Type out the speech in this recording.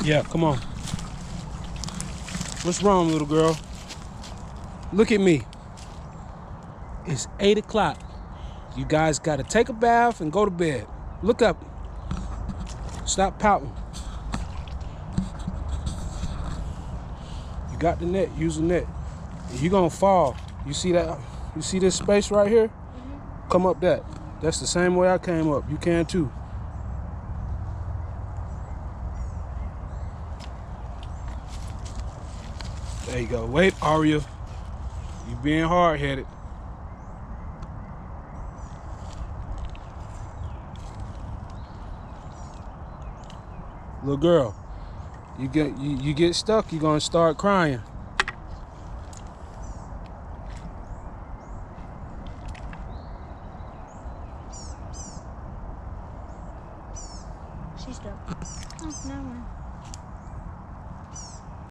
Yeah, come on. What's wrong, little girl? Look at me. It's 8 o'clock. You guys gotta take a bath and go to bed. Look up. Stop pouting. You got the net, use the net. You're gonna fall. You see that? You see this space right here? Come up that. That's the same way I came up. You can too. There you go. Wait, Aria. You being hard-headed. Little girl, you get stuck, you're gonna start crying. She's stuck. Oh, never mind.